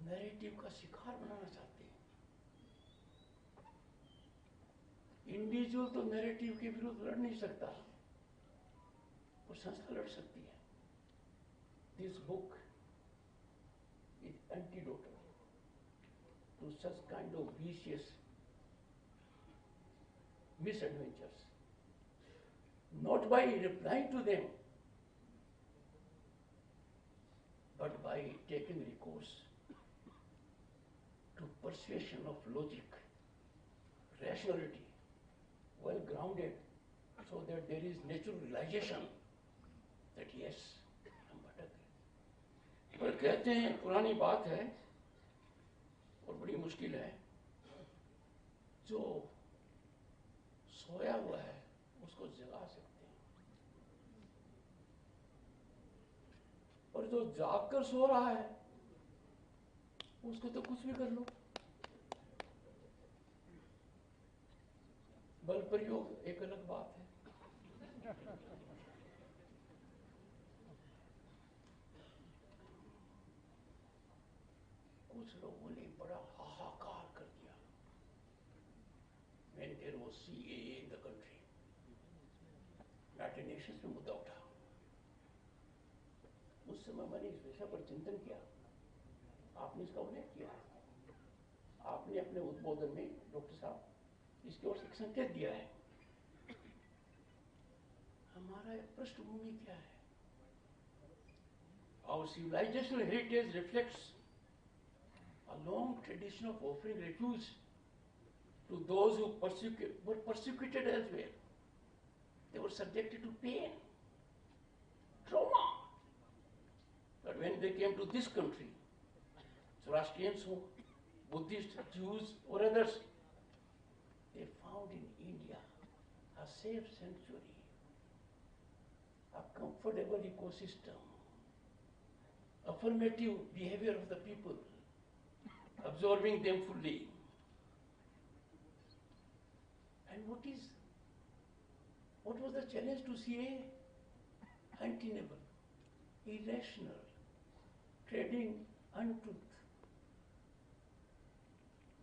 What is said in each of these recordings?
Narrative का शिकार बनाना चाहते हैं। इंडिविजुअल तो नैरेटिव के विरुद्ध लड़ नहीं सकता, और संस्था लड़ सकती है। This book is antidote to such kind of vicious misadventures. Not by replying to them, but by taking recourse to persuasion of logic, rationality, well grounded, so that there is natural realization that yes, हम भटक गए। पर कहते हैं पुरानी बात है और बड़ी मुश्किल है, जो सोया हुआ है उसको जगा सकते हैं, और जो जागकर सो रहा है उसको तो कुछ भी कर लो। बल प्रयोग एक अलग बात है। कुछ लोगों ने बड़ा हाहाकार कर दिया when there was CAA in the country। United Nations में मुद्दा उठा। उस समय मैंने इस विषय पर चिंतन किया, आपने इसका उल्लेख किया, आपने अपने उद्बोधन में डॉक्टर साहब इसकी ओर से एक संकेत दिया है। हमारा पृष्ठभूमि क्या है? Our civilizational heritage reflects a long tradition of offering refuge to those who were persecuted elsewhere. They were subjected to pain, trauma. But when they came to this country, Zoroastrians, Buddhists, Jews, or others, they found in India a safe sanctuary, a comfortable ecosystem, affirmative behavior of the people, absorbing them fully. And what was the challenge to CA? Untenable, irrational, trading untruth.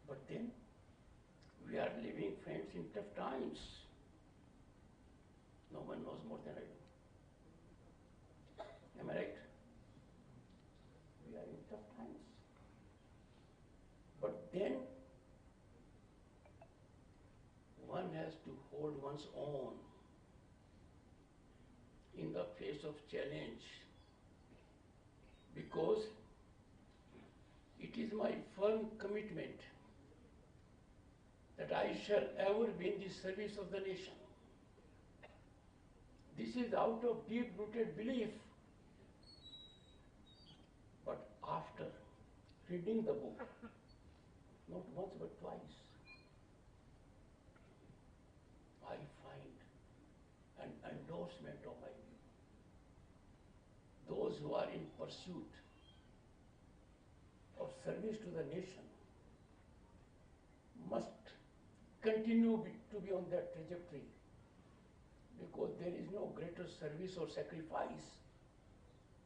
But then, we are living, friends, in tough times. No one knows more than I do. Am I right? We are in tough times. But then, one has to hold one's own in the face of challenge, because it is my firm commitment that I shall ever be in the service of the nation. This is out of deep-rooted belief. But after reading the book, not once but twice, I find an endorsement of my view. Those who are in pursuit of service to the nation must continue to be on that trajectory, because there is no greater service or sacrifice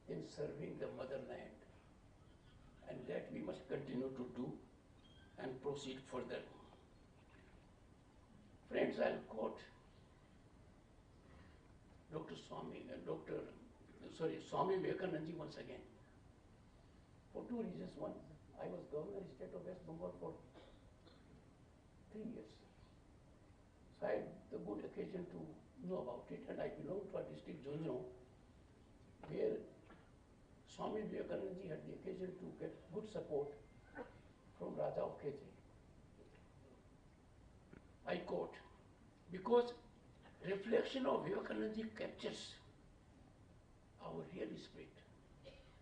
than serving the motherland, and that we must continue to do and proceed further. Friends, I'll quote Swami Vivekananda once again, for two reasons. One, I was governor of the state of West Bengal for 3 years. So I had the good occasion to know about it, and I belong to a district, Jonjo, where Swami Vivekananda had the occasion to get good support from Raja of Khetri. I quote, because reflection of Vivekananda captures our real spirit.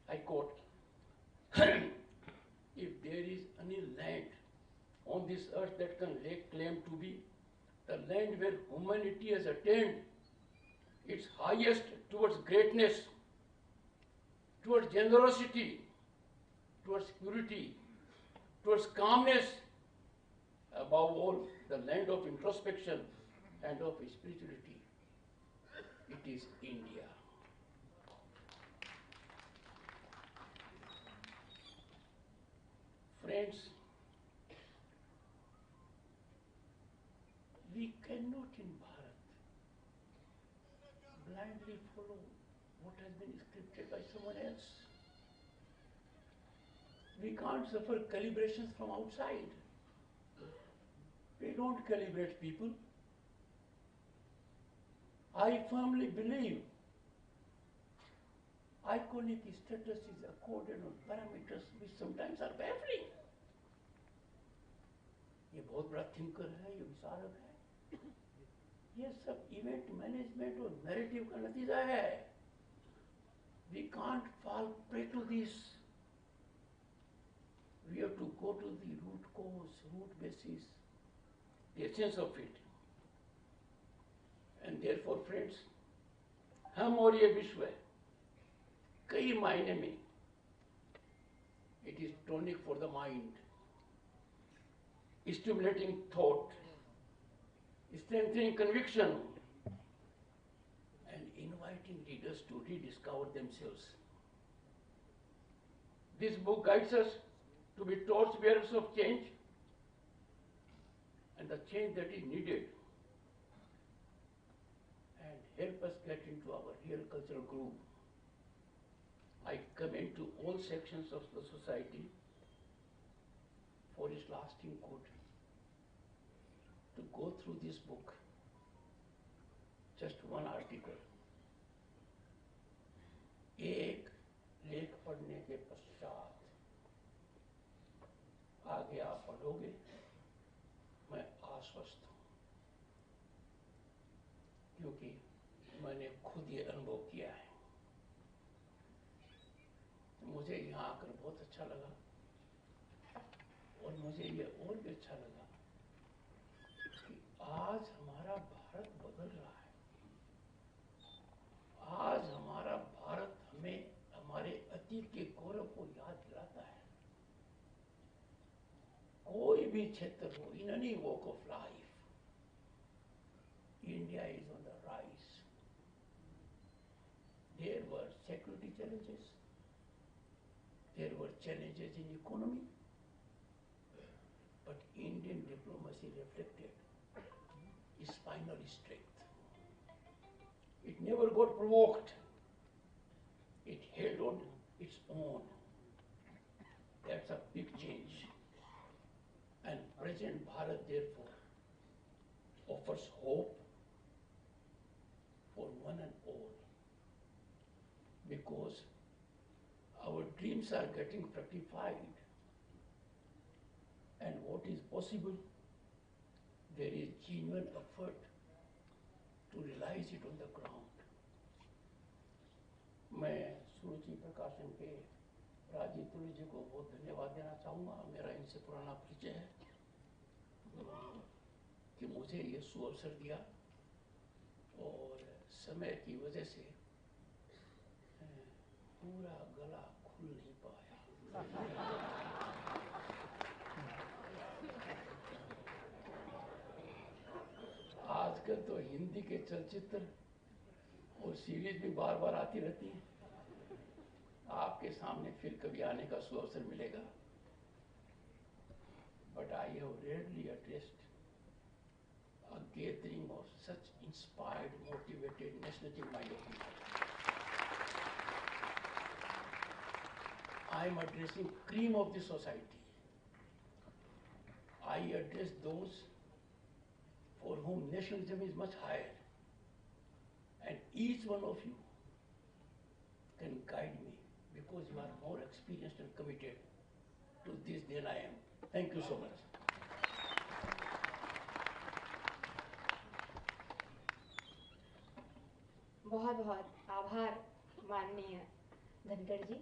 I quote, if there is any land on this earth that can lay claim to be the land where humanity has attained its highest towards greatness, towards generosity, towards purity, towards calmness, above all, the land of introspection and of spirituality, it is India. cannot in Bharat blindly follow what has been scripted by someone else. We can't suffer calibrations from outside. We don't calibrate people. I firmly believe iconic status is accorded on parameters which sometimes are baffling. ये बहुत बड़ा thinker है, ये विचारक है, ये सब event management और नैरेटिव का नतीजा है. We can't fall prey to this. We have to go to the root cause, root basis, the essence of it. And therefore, friends, हम और ये विश्व है, कई मायने में it is tonic for the mind, stimulating thought, strengthening conviction, and inviting readers to rediscover themselves. This book guides us to be torchbearers of change and the change that is needed, and help us get into our real cultural groove. I commend to all sections of the society for its lasting good to go through this book. Just one article. एक लेख पढ़ने के पश्चात आगे आप पढ़ोगे, मैं आश्वस्त हूं, क्योंकि मैंने खुद ये अनुभव किया है. मुझे यहाँ आकर बहुत अच्छा लगा, और मुझे ये और भी अच्छा लगा कि आज हमारा भारत बदल रहा है. आज हमारा भारत हमें हमारे अतीत के गौरव को याद दिलाता है. कोई भी क्षेत्र हो, in any walk of life, India is on the rise. There were security challenges, there were challenges in economy, but Indian diplomacy reflected its final strength. It never got provoked. It held on its own. That's a big change. And present Bharat, therefore, offers hope for one and all, because our dreams are getting fructified, and what is possible, there is genuine effort to realize it on the ground. मैं सुरुचि प्रकाशन के राजीव तुलसी जी को बहुत धन्यवाद देना चाहूँगा. मेरा इनसे पुराना परिचय है कि मुझे ये सुअवसर दिया, और समय की वजह से पूरा गला खुल नहीं पाया. आजकल तो हिंदी के चलचित्र और सीरीज भी बार बार आती रहती हैं. आपके सामने फिर कभी आने का सुअवसर मिलेगा. But I have rarely addressed a gathering of such inspired, motivated, nationalistic-minded people. I am addressing cream of the society. I address those for whom nationalism is much higher, and each one of you can guide me, because you are more experienced and committed to this than I am. Thank you so much. बहुत बहुत आभार माननीय धनखड़ जी.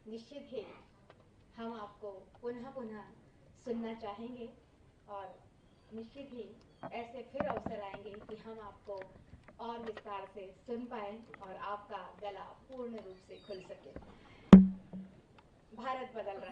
निश्चित ही हम आपको पुनः पुनः सुनना चाहेंगे, और निश्चित ही ऐसे फिर अवसर आएंगे कि हम आपको और विस्तार से सुन पाएं और आपका गला पूर्ण रूप से खुल सके. भारत बदल रहा